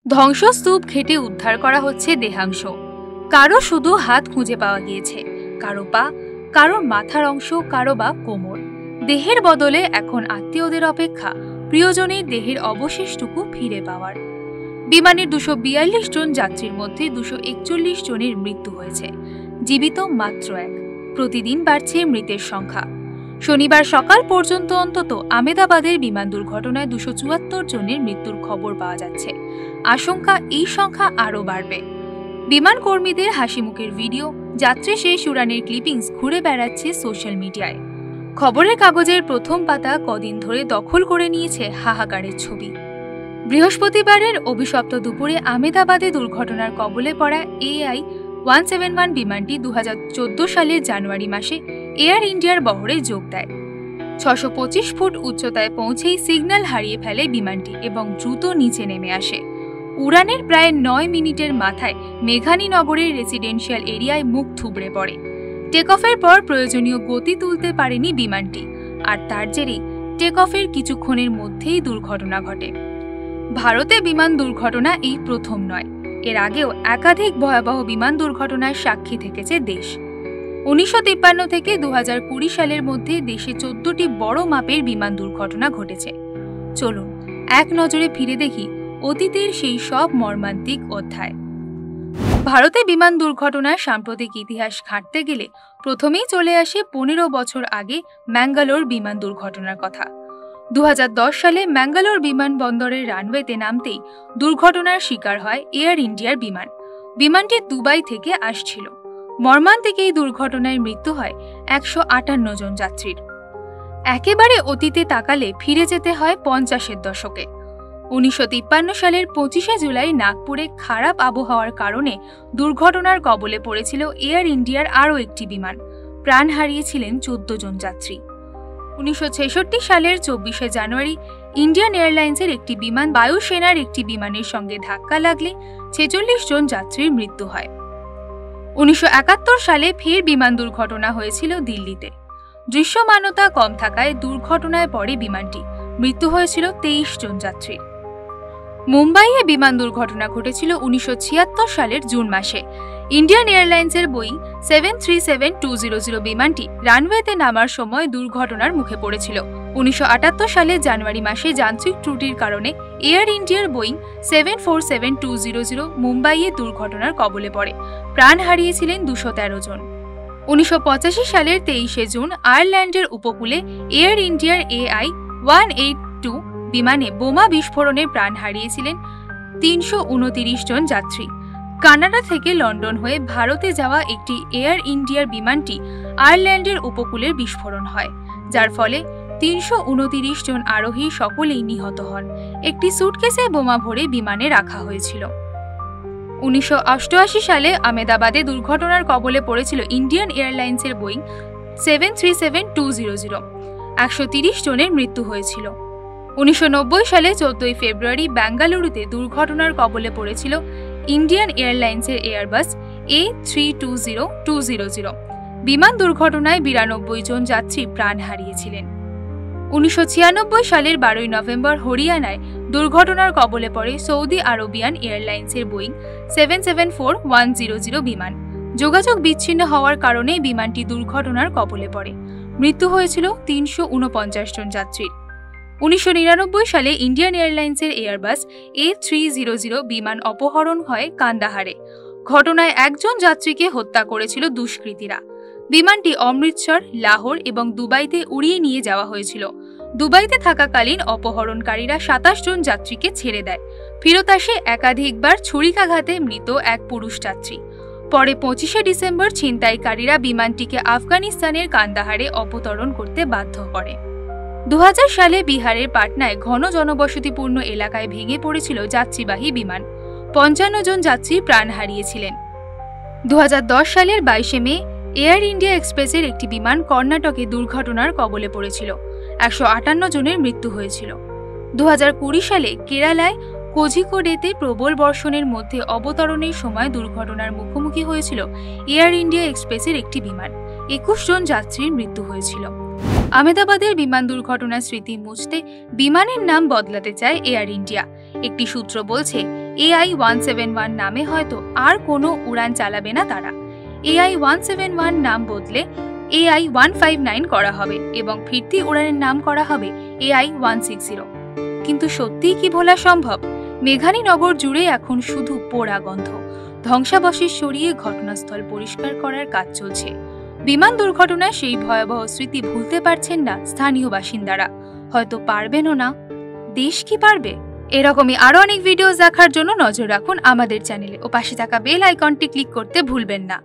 ধ্বংসস্তূপ ঘেঁটে উদ্ধার করা হচ্ছে দেহাংশ। কারো শুধু হাত খুঁজে পাওয়া গিয়েছে, কারো পা, কারো মাথার অংশ, কারো বা কোমর। দেহের বদলে এখন আত্মীয়দের অপেক্ষা প্রিয়জনের দেহের অবশেষটুকু ফিরে পাওয়ার। বিমানের 242 জন যাত্রীর মধ্যে 241 জনের মৃত্যু হয়েছে, জীবিত মাত্র এক। প্রতিদিন বাড়ছে মৃতের সংখ্যা। শনিবার সকাল পর্যন্ত অন্তত আমেদাবাদের বিমান দুর্ঘটনায় 274 জনের মৃত্যুর খবর পাওয়া যাচ্ছে। আশঙ্কা এই সংখ্যা আরও বাড়বে। বিমান কর্মীদের হাসিমুখের ভিডিও, যাত্রী শেষ উড়ানের ক্লিপিংস ঘুরে বেড়াচ্ছে সোশ্যাল মিডিয়ায়। খবরের কাগজের প্রথম পাতা কদিন ধরে দখল করে নিয়েছে হাহাকারের ছবি। বৃহস্পতিবারের অভিশপ্ত দুপুরে আমেদাবাদে দুর্ঘটনার কবলে পড়া AI-171 বিমানটি 2014 সালের জানুয়ারি মাসে এয়ার ইন্ডিয়ার বহরে যোগ দেয়। 625 ফুট উচ্চতায় পৌঁছেই সিগন্যাল হারিয়ে ফেলে বিমানটি এবং দ্রুত নিচে নেমে আসে। উড়ানের প্রায় 9 মিনিটের মাথায় মেঘানী নগরের রেসিডেন্সিয়াল এরিয়ায় মুখ থুবড়ে পড়ে। টেকঅফের পর প্রয়োজনীয় গতি তুলতে পারেনি বিমানটি, আর তার জেরেই টেকঅফের কিছুক্ষণের মধ্যেই দুর্ঘটনা ঘটে। ভারতে বিমান দুর্ঘটনা এই প্রথম নয়, এর আগেও একাধিক ভয়াবহ বিমান দুর্ঘটনার সাক্ষী থেকেছে দেশ। 1953 থেকে 2020 সালের মধ্যে দেশে 14টি বড় মাপের বিমান দুর্ঘটনা ঘটেছে। চলুন এক নজরে ফিরে দেখি অতীতের সেই সব মর্মান্তিক অধ্যায়। ভারতে বিমান দুর্ঘটনার সাম্প্রতিক ইতিহাস ঘাঁটতে গেলে প্রথমেই চলে আসে 15 বছর আগে ম্যাঙ্গালোর বিমান দুর্ঘটনার কথা। 2010 সালে ম্যাঙ্গালোর বিমানবন্দরের রানওয়েতে নামতেই দুর্ঘটনার শিকার হয় এয়ার ইন্ডিয়ার বিমান। বিমানটি দুবাই থেকে আসছিল। মর্মান্তিক এই দুর্ঘটনায় মৃত্যু হয় 158 জন যাত্রীর। একেবারে অতীতে তাকালে ফিরে যেতে হয় 50-এর দশকে। 1953 সালের 25শে জুলাই নাগপুরে খারাপ আবহাওয়ার কারণে দুর্ঘটনার কবলে পড়েছিল এয়ার ইন্ডিয়ার আরও একটি বিমান। প্রাণ হারিয়েছিলেন 14 জন যাত্রী। 1966 সালের 24শে জানুয়ারি ইন্ডিয়ান এয়ারলাইন্সের একটি বিমান বায়ুসেনার একটি বিমানের সঙ্গে ধাক্কা লাগলে 46 জন যাত্রীর মৃত্যু হয়। 1971 সালে ফের বিমান দুর্ঘটনা হয়েছিল দিল্লিতে। দৃশ্যমানতা কম থাকায় দুর্ঘটনায় পড়ে বিমানটি। মৃত্যু হয়েছিল 23 জন যাত্রীর। মুম্বাইয়ে বিমান দুর্ঘটনা ঘটেছিল 1976 সালের জুন মাসে। ইন্ডিয়ান এয়ারলাইন্সের বোয়িং 737-200 বিমানটি রানওয়েতে নামার সময় দুর্ঘটনার মুখে পড়েছিল। 1978 সালের জানুয়ারি মাসে যান্ত্রিক ত্রুটির কারণে এয়ার ইন্ডিয়ার বোয়িং 747-200 মুম্বাইয়ে দুর্ঘটনার কবলে পড়ে। প্রাণ হারিয়েছিলেন 213 জন। 1985 সালের 23শে জুন আয়ারল্যান্ডের উপকূলে এয়ার ইন্ডিয়ার AI-182 বিমানে বোমা বিস্ফোরণে প্রাণ হারিয়েছিলেন 329 জন যাত্রী। কানাডা থেকে লন্ডন হয়ে ভারতে যাওয়া একটি এয়ার ইন্ডিয়ার বিমানটি আয়ারল্যান্ডের উপকূলের বিস্ফোরণ হয়, যার ফলে 329 জন আরোহী সকলেই নিহত হন। একটি সুটকেসে বোমা ভরে বিমানে রাখা হয়েছিল। 1988 সালে আমেদাবাদে দুর্ঘটনার কবলে পড়েছিল ইন্ডিয়ান এয়ারলাইন্সের বোয়িং 737-200। 130 জনের মৃত্যু হয়েছিল। 1990 সালে 14 ফেব্রুয়ারি বেঙ্গালুরুতে দুর্ঘটনার কবলে পড়েছিল ইন্ডিয়ান এয়ারলাইন্সের এয়ারবাস A320-200। বিমান দুর্ঘটনায় 92 জন যাত্রী প্রাণ হারিয়েছিলেন। 1996 সালের 12 নভেম্বর হরিয়ানায় দুর্ঘটনার কবলে পড়ে সৌদি আরবিয়ান এয়ারলাইন্সের বোয়িং 774-100 বিমান। যোগাযোগ বিচ্ছিন্ন হওয়ার কারণে বিমানটি দুর্ঘটনার কবলে পড়ে। মৃত্যু হয়েছিল 349 জন যাত্রীর। 1999 সালে ইন্ডিয়ান এয়ারলাইন্সের এয়ারবাস A300 বিমান অপহরণ হয় কান্দাহারে। ঘটনায় একজন যাত্রীকে হত্যা করেছিল দুষ্কৃতীরা। বিমানটি অমৃতসর, লাহোর এবং দুবাইতে উড়িয়ে নিয়ে যাওয়া হয়েছিল। দুবাইতে থাকাকালীন অপহরণকারীরা 27 জন যাত্রীকে ছেড়ে দেয়। ফেরত আসে একাধিকবার ছুরিকাঘাতে মৃত এক পুরুষ যাত্রী। পরে 25শে ডিসেম্বর ছিনতাইকারীরা বিমানটিকে আফগানিস্তানের কান্দাহারে অবতরণ করতে বাধ্য করে। 2000 সালে বিহারের পাটনায় ঘন জনবসতিপূর্ণ এলাকায় ভেঙে পড়েছিল যাত্রীবাহী বিমান। 55 জন যাত্রী প্রাণ হারিয়েছিলেন। 2010 সালের 22শে মে এয়ার ইন্ডিয়া এক্সপ্রেসের একটি বিমান কর্ণাটকে দুর্ঘটনার কবলে পড়েছিল। 158 জনের মৃত্যু হয়েছিল। 2020 সালে কেরালায় কোঝিকোডেতে প্রবল বর্ষণের মধ্যে অবতরণের সময় দুর্ঘটনার মুখোমুখি হয়েছিল এয়ার ইন্ডিয়া এক্সপ্রেসের একটি বিমান। 21 জন যাত্রীর মৃত্যু হয়েছিল। আমেদাবাদের বিমান দুর্ঘটনার স্মৃতি মুছতে বিমানের নাম বদলাতে চায় এয়ার ইন্ডিয়া। একটি সূত্র বলছে AI-171 নামে হয়তো আর কোনো উড়ান চালাবে না তারা। AI-171 নাম বদলে AI-159 করা হবে এবং ফিরতি উড়ানের নাম করা হবে AI-160। কিন্তু সত্যিই কি ভোলা সম্ভব? মেঘানীনগর জুড়ে এখন শুধু পোড়া গন্ধ। ধ্বংসাবশেষ সরিয়ে ঘটনাস্থল পরিষ্কার করার কাজ চলছে। বিমান দুর্ঘটনায় সেই ভয়াবহ স্মৃতি ভুলতে পারছেন না স্থানীয় বাসিন্দারা, হয়তো পারবেনও না। দেশ কি পারবে? এরকমই আরো অনেক ভিডিও দেখার জন্য নজর রাখুন আমাদের চ্যানেলে ও পাশে থাকা বেল আইকনটি ক্লিক করতে ভুলবেন না।